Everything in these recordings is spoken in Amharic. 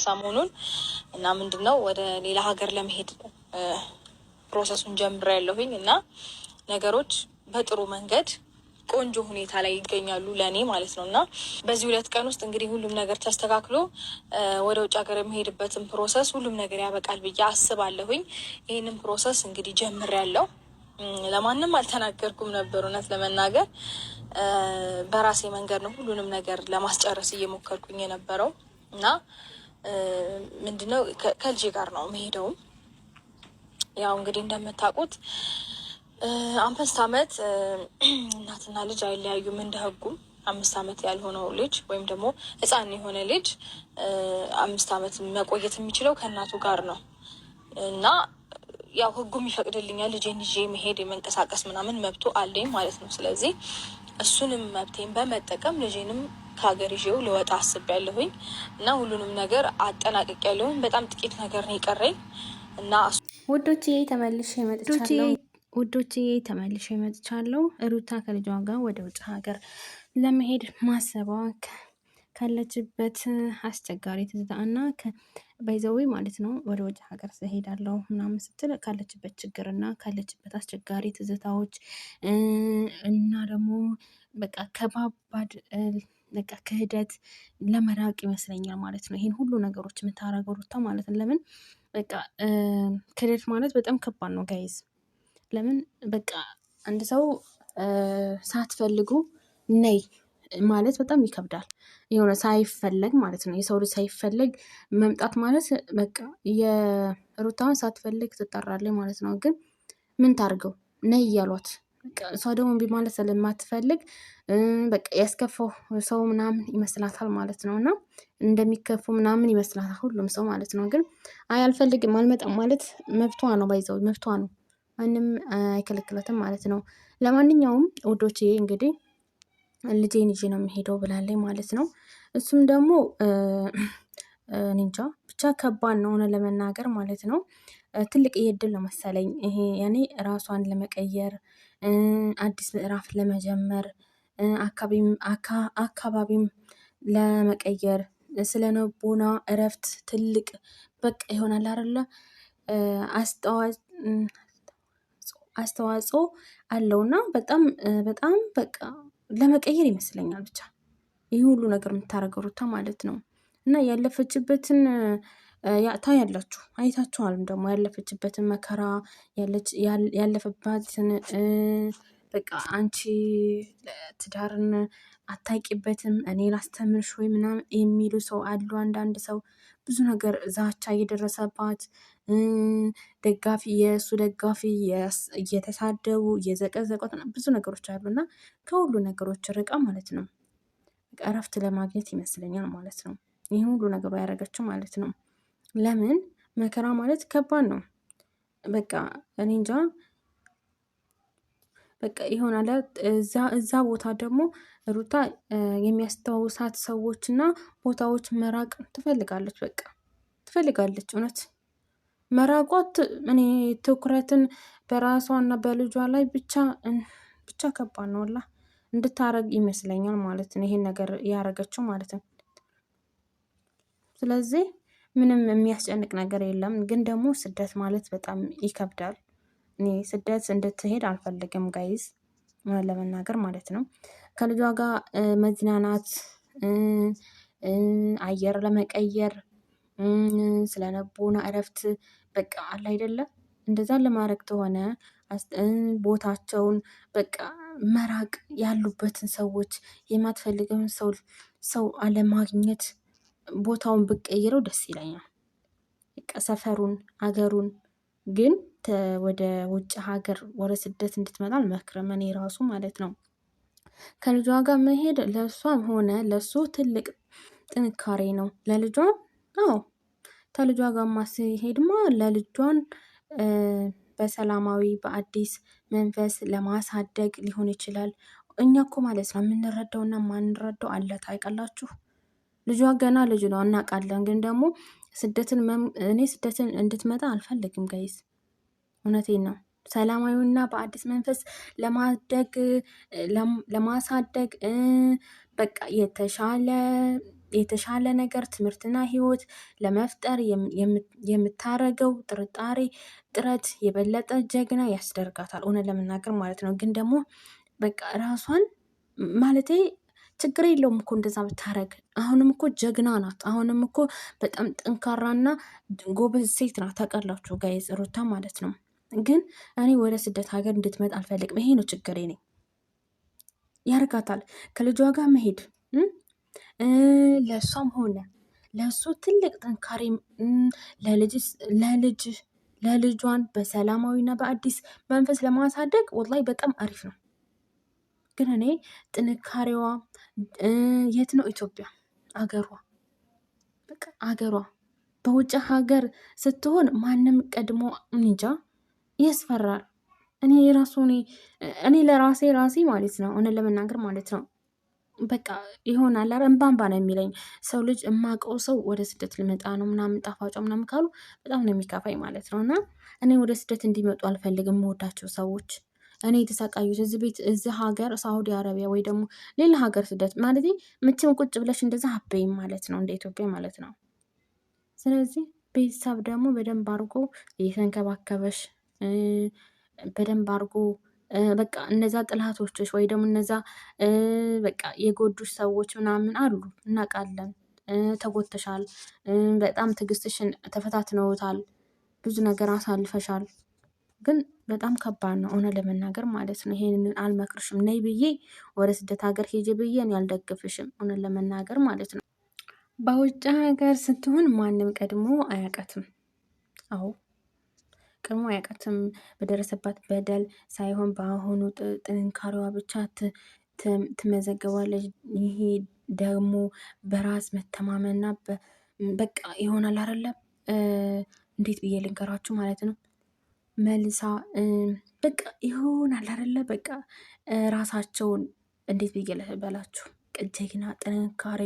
ሰሞኑን እና ምንድነው ወደ ሌላ ሀገር ለመሄድ ፕሮሰሱን ጀምሬያለሁኝ እና ነገሮች በጥሩ መንገድ ቆንጆ ሁኔታ ላይ ይገኛሉ ለኔ ማለት ነው። እና በዚህ 2 ቀን ውስጥ እንግዲህ ሁሉም ነገር ተስተካክሎ ወደ ውጭ ሀገር የሚሄድበትን ፕሮሰስ ሁሉም ነገር ያበቃል ብዬ አስባለሁኝ። ይህንን ፕሮሰስ እንግዲህ ጀምሬያለሁ። ለማንም አልተናገርኩም ነበር እውነት ለመናገር በራሴ መንገድ ነው ሁሉንም ነገር ለማስጨረስ እየሞከርኩኝ የነበረው እና ምንድነው ከልጄ ጋር ነው መሄደውም። ያው እንግዲህ እንደምታውቁት 5 ዓመት እናትና ልጅ አይለያዩም እንደ ህጉም 5 ዓመት ያልሆነው ልጅ ወይም ደግሞ ህፃን የሆነ ልጅ 5 ዓመት መቆየት የሚችለው ከእናቱ ጋር ነው እና ያው ህጉም ይፈቅድልኛል ልጄን ይዤ መሄድ የመንቀሳቀስ ምናምን መብቱ አለኝ ማለት ነው። ስለዚህ እሱንም መብቴን በመጠቀም ልጄንም ከሀገር ይዤው ልወጣ አስቤያለሁኝ እና ሁሉንም ነገር አጠናቅቄያለሁኝ። በጣም ጥቂት ነገር ነው የቀረኝ እና ውዶችዬ ተመልሼ መጥቻለሁ። ሩታ ከልጇ ጋር ወደ ውጭ ሀገር ለመሄድ ማሰቧ ካለችበት አስቸጋሪ ትዝታ እና በይዘዊ ማለት ነው ወደ ውጭ ሀገር ስሄዳለሁ ምናምን ስትል ካለችበት ችግር እና ካለችበት አስቸጋሪ ትዝታዎች እና ደግሞ በቃ ከባባድ በቃ ክህደት ለመራቅ ይመስለኛል ማለት ነው። ይሄን ሁሉ ነገሮች የምታረገው ሩታ ማለት ነው። ለምን በቃ ክህደት ማለት በጣም ከባድ ነው ጋይዝ። ለምን በቃ አንድ ሰው ሳትፈልጉ ነይ ማለት በጣም ይከብዳል። የሆነ ሳይፈለግ ማለት ነው። የሰው ልጅ ሳይፈለግ መምጣት ማለት በቃ የሩታውን ሳትፈልግ ትጠራለች ማለት ነው። ግን ምን ታርገው ነይ እያሏት በቃ እሷ ደግሞ እምቢ ማለት ስለማትፈልግ በቃ ያስከፋው ሰው ምናምን ይመስላታል ማለት ነው። እና እንደሚከፉ ምናምን ይመስላታል ሁሉም ሰው ማለት ነው። ግን አይ አልፈልግም አልመጣም ማለት መብቷ ነው። ባይዘው መብቷ ነው። ማንም አይከለክላትም ማለት ነው። ለማንኛውም ውዶቼ እንግዲህ ልጄን ይዤ ነው የሚሄደው ብላለች ማለት ነው። እሱም ደግሞ እንጃ ብቻ ከባድ ነው ሆነ ለመናገር ማለት ነው። ትልቅ እድል ነው መሰለኝ ይሄ ያኔ ራሷን ለመቀየር አዲስ ምዕራፍ ለመጀመር አካባቢም ለመቀየር ስለነቦና እረፍት ትልቅ በቃ ይሆናል አይደለ አስተዋጽኦ አለውና በጣም በጣም በቃ ለመቀየር ይመስለኛል። ብቻ ይሄ ሁሉ ነገር የምታረገው ሩታ ማለት ነው። እና ያለፈችበትን ታያላችሁ አይታችኋልም ደግሞ ያለፈችበትን መከራ ያለፈባትን በቃ አንቺ ትዳርን አታውቂበትም እኔ ላስተምርሽ ወይ ምናምን የሚሉ ሰው አሉ። አንዳንድ ሰው ብዙ ነገር ዛቻ እየደረሰባት ደጋፊ የእሱ ደጋፊ እየተሳደቡ እየዘቀዘቁት ብዙ ነገሮች አሉና ከሁሉ ነገሮች ርቃ ማለት ነው እረፍት ለማግኘት ይመስለኛል ማለት ነው። ይሄን ሁሉ ነገሩ ያደረገችው ማለት ነው። ለምን መከራ ማለት ከባድ ነው። በቃ እኔ እንጃ በቃ ይሆናል እዛ ቦታ ደግሞ ሩታ የሚያስተዋውሳት ሰዎች እና ቦታዎች መራቅ ትፈልጋለች። በቃ ትፈልጋለች እውነት መራቋት እኔ ትኩረትን በራሷና በልጇ ላይ ብቻ ከባድ ነው አላ እንድታረግ ይመስለኛል ማለት ነው። ይሄን ነገር ያረገችው ማለት ነው። ስለዚህ ምንም የሚያስጨንቅ ነገር የለም። ግን ደግሞ ስደት ማለት በጣም ይከብዳል። እኔ ስደት እንድትሄድ አልፈልግም ጋይዝ ለመናገር ማለት ነው። ከልጇ ጋር መዝናናት አየር ለመቀየር ስለነቦና እረፍት በቃ አለ አይደለም እንደዛ ለማድረግ ተሆነ ቦታቸውን በቃ መራቅ ያሉበትን ሰዎች የማትፈልገውን ሰው አለማግኘት ቦታውን ብቀይረው ደስ ይለኛል። በቃ ሰፈሩን አገሩን ግን ወደ ውጭ ሀገር ወደ ስደት እንድትመጣ አልመክርም እኔ ራሱ ማለት ነው። ከልጇ ጋር መሄድ ለእሷም ሆነ ለሱ ትልቅ ጥንካሬ ነው። ለልጇም ከልጇ ጋር ማስሄድማ ለልጇን በሰላማዊ በአዲስ መንፈስ ለማሳደግ ሊሆን ይችላል። እኛ እኮ ማለት ነው የምንረዳውና ማንረዳው አለ ታውቃላችሁ። ልጇ ገና ልጅ ነው እናውቃለን። ግን ደግሞ እኔ ስደትን እንድትመጣ አልፈልግም ጋይስ እውነቴን ነው። ሰላማዊና በአዲስ መንፈስ ለማሳደግ በቃ የተሻለ የተሻለ ነገር ትምህርትና ህይወት ለመፍጠር የምታረገው ጥረት የበለጠ ጀግና ያስደርጋታል። እውነት ለመናገር ማለት ነው። ግን ደግሞ በቃ ራሷን ማለቴ ችግር የለውም እኮ እንደዛ ብታረግ። አሁንም እኮ ጀግና ናት። አሁንም እኮ በጣም ጠንካራና ጎበዝ ሴት ናት። ታውቃላችሁ ጋይዝ ሩታ ማለት ነው። ግን እኔ ወደ ስደት ሀገር እንድትመጣ አልፈልግም። ይሄ ነው ችግሬ ነኝ። ያርጋታል ከልጇ ጋር መሄድ ለእሷም ሆነ ለእሱ ትልቅ ጥንካሬ ለልጇን በሰላማዊና በአዲስ መንፈስ ለማሳደግ ወላሂ በጣም አሪፍ ነው። ግን እኔ ጥንካሬዋ የት ነው? ኢትዮጵያ አገሯ፣ በቃ አገሯ። በውጭ ሀገር ስትሆን ማንም ቀድሞ እንጃ ያስፈራል። እኔ ለራሴ ማለት ነው እውነት ለመናገር ማለት ነው በቃ ይሆናል እንባንባ ነው የሚለኝ። ሰው ልጅ የማውቀው ሰው ወደ ስደት ልመጣ ነው ምናምን ጣፋጫ ምናምን ካሉ በጣም ነው የሚከፋኝ ማለት ነው። እና እኔ ወደ ስደት እንዲመጡ አልፈልግም። የምወዳቸው ሰዎች እኔ የተሰቃዩት እዚህ ሀገር ሳውዲ አረቢያ ወይ ደግሞ ሌላ ሀገር ስደት ማለት ምችም ቁጭ ብለሽ እንደዛ አበይም ማለት ነው፣ እንደ ኢትዮጵያ ማለት ነው። ስለዚህ ቤተሰብ ደግሞ በደንብ አድርጎ እየተንከባከበሽ በደንብ አድርጎ በቃ እነዛ ጥላቶችሽ ወይ ደግሞ እነዛ በቃ የጎዱሽ ሰዎች ምናምን አሉ፣ እናውቃለን። ተጎተሻል፣ በጣም ትዕግስትሽን ተፈታትነውታል፣ ብዙ ነገር አሳልፈሻል። ግን በጣም ከባድ ነው እውነት ለመናገር ማለት ነው። ይሄንን አልመክርሽም። ነይ ብዬ ወደ ስደት ሀገር ሄጄ ብዬ እኔ አልደግፍሽም እውነት ለመናገር ማለት ነው። በውጭ ሀገር ስትሆን ማንም ቀድሞ አያውቃትም። አዎ ቀድሞ አያውቃትም። በደረሰባት በደል ሳይሆን በአሁኑ ጥንካሬዋ ብቻ ትመዘገባለች። ይሄ ደግሞ በራስ መተማመንና በቃ ይሆናል አይደለም። እንዴት ብዬ ልንገራችሁ ማለት ነው። መልሳ በቃ ይሆናል አይደለ። በቃ ራሳቸውን እንዴት ብዬ ልበላችሁ፣ ጀግና፣ ጥንካሬ፣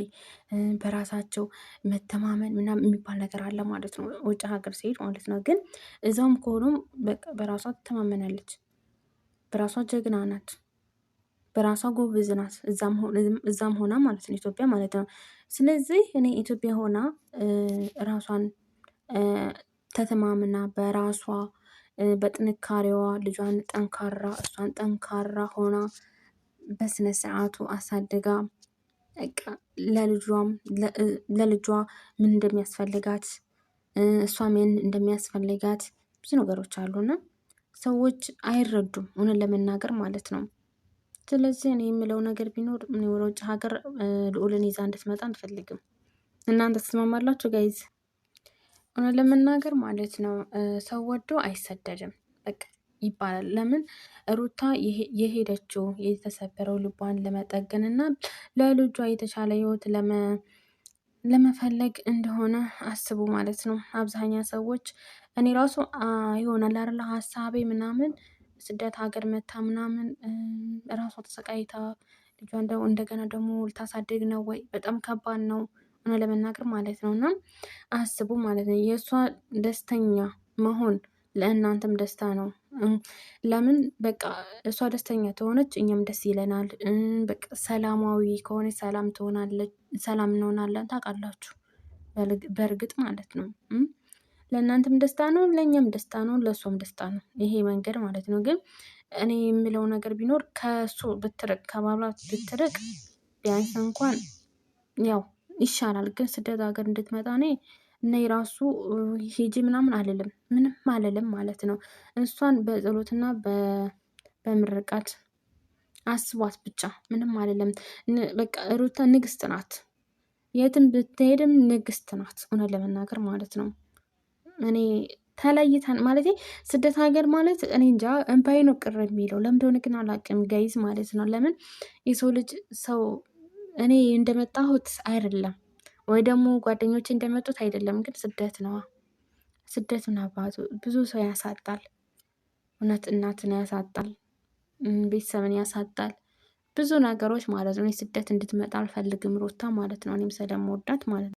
በራሳቸው መተማመን ምናምን የሚባል ነገር አለ ማለት ነው። ውጭ ሀገር ሲሄድ ማለት ነው። ግን እዛውም ከሆኑም በቃ በራሷ ትተማመናለች። በራሷ ጀግና ናት። በራሷ ጎበዝ ናት። እዛም ሆና ማለት ነው፣ ኢትዮጵያ ማለት ነው። ስለዚህ እኔ ኢትዮጵያ ሆና ራሷን ተተማምና በራሷ በጥንካሬዋ ልጇን ጠንካራ እሷን ጠንካራ ሆና በስነ ስርዓቱ አሳድጋ ለልጇ ምን እንደሚያስፈልጋት እሷ ምን እንደሚያስፈልጋት ብዙ ነገሮች አሉና ሰዎች አይረዱም እውነት ለመናገር ማለት ነው። ስለዚህ እኔ የምለው ነገር ቢኖር ወደ ውጭ ሀገር ልዑልን ይዛ እንድትመጣ አንፈልግም። እናንተ ትስማማላችሁ ጋይዝ? እውነት ለመናገር ማለት ነው ሰው ወዶ አይሰደድም በቃ ይባላል። ለምን ሩታ የሄደችው የተሰበረው ልቧን ለመጠገን እና ለልጇ የተሻለ ህይወት ለመፈለግ እንደሆነ አስቡ ማለት ነው። አብዛኛ ሰዎች እኔ ራሱ ይሆናል አይደለ ሀሳቤ ምናምን ስደት ሀገር መታ ምናምን ራሷ ተሰቃይታ ልጇን እንደገና ደግሞ ልታሳድግ ነው ወይ? በጣም ከባድ ነው እውነት ለመናገር ማለት ነው። እና አስቡ ማለት ነው። የእሷ ደስተኛ መሆን ለእናንተም ደስታ ነው። ለምን በቃ እሷ ደስተኛ ትሆነች እኛም ደስ ይለናል። በቃ ሰላማዊ ከሆነ ሰላም እንሆናለን። ታውቃላችሁ በእርግጥ ማለት ነው። ለእናንተም ደስታ ነው፣ ለእኛም ደስታ ነው፣ ለእሷም ደስታ ነው ይሄ መንገድ ማለት ነው። ግን እኔ የምለው ነገር ቢኖር ከእሱ ብትርቅ ከባሏ ብትርቅ ቢያንስ እንኳን ያው ይሻላል። ግን ስደት ሀገር እንድትመጣ እኔ ራሱ ሂጂ ምናምን አልልም፣ ምንም አልልም ማለት ነው። እሷን በጸሎትና በምርቃት አስቧት ብቻ፣ ምንም አልልም። በቃ ሩታ ንግስት ናት፣ የትም ብትሄድም ንግስት ናት እውነት ለመናገር ማለት ነው። እኔ ተለይተን ማለት ስደት ሀገር ማለት እኔ እንጃ እንባዬ ነው ቅር የሚለው ለምንደሆነ ግን አላውቅም ጋይዝ ማለት ነው። ለምን የሰው ልጅ ሰው እኔ እንደመጣሁት አይደለም ወይ ደግሞ ጓደኞቼ እንደመጡት አይደለም። ግን ስደት ነዋ። ስደትን አባቱ ብዙ ሰው ያሳጣል። እውነት እናትን ያሳጣል፣ ቤተሰብን ያሳጣል፣ ብዙ ነገሮች ማለት ነው። ስደት እንድትመጣ አልፈልግም ሩታ ማለት ነው። እኔም ስለምወዳት ማለት ነው።